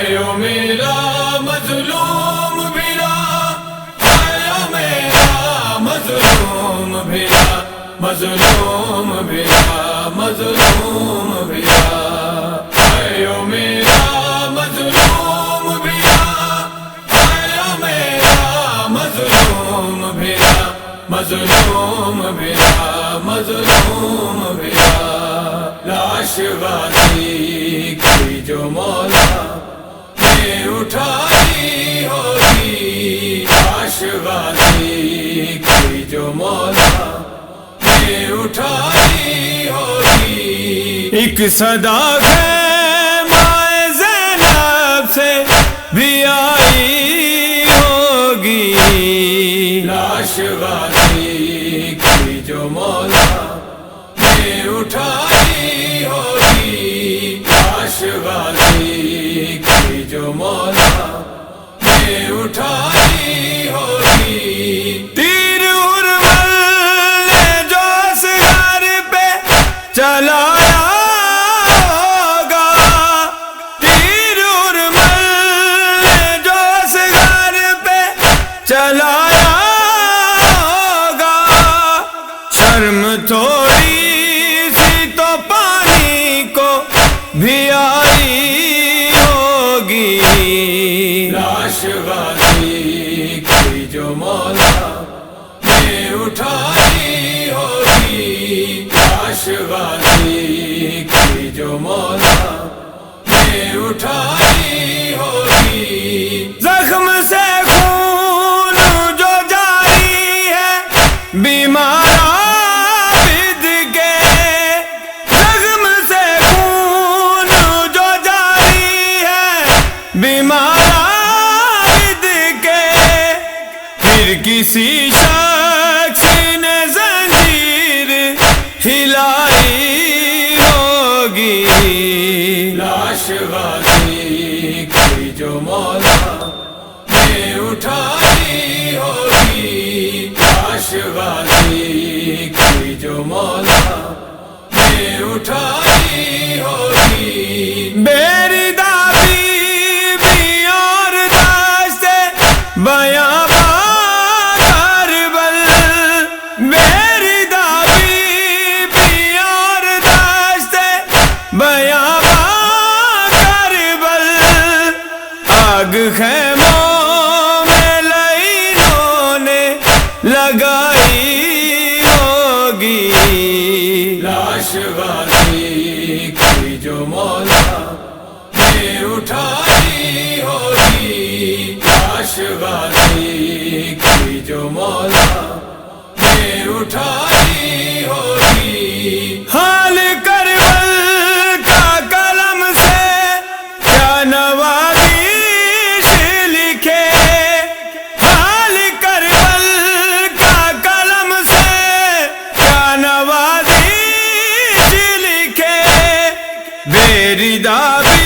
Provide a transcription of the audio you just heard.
اے او میرا مظلوم بھیرا، اے او میرا مظلوم بھیرا، مظلوم بھیرا، مظلوم بھیرا، اے او میرا مظلوم بھیرا، اے او میرا مظلوم بھیرا، مظلوم بھیرا، مظلوم بھیرا، لاش غازی کی جو مولا نے اٹھائی ہوگی، لاش غازی کی جو مولا نے اٹھائی ہوگی، ایک صدا خیمہ زینب سے بھی آئی ہوگی، لاش غازی کی جو مولا نے اٹھائی ہوگی، لاش غازی کی جو مولا نے اٹھائی ہوگی، تیر ارمل نے جو اصغر پہ چلایا ہوگا، تیر ارمل نے جو اصغر پہ چلایا ہوگا، شرم تھوڑی سی تو پانی کو بھی آئی ہوگی، لاش غازی کی جو مولا نے اٹھائی ہوگی، لاش غازی کی جو مولا نے اٹھائی ہوگی، زخم سے خون جو جاری ہے بیمار عابد کے، زخم سے خون جو جاری ہے بیمار عابد کے، پھر کسی شخص نے زنجیر ہلائی ہوگی، لاش غازی کی جو مولا نے اٹھائی ہوگی، لاش غازی کی جو مولا نے اٹھائی ہوگی، میری دادی بھی اور داشتے بیاں کربل، میری دادی بھی اور داشتے بیاں کربل، آگ خیموں میں لعینوں نے لگائی ہوگی، لاش غازی کی جو مولا نے اٹھائی ہوگی، لاش غازی کی جو مولا نے اٹھائی ہوگی، حال کربل کا قلم سے کیا نوازش لکھے، حال کربل کا قلم سے کیا نوازش لکھے، میری دادی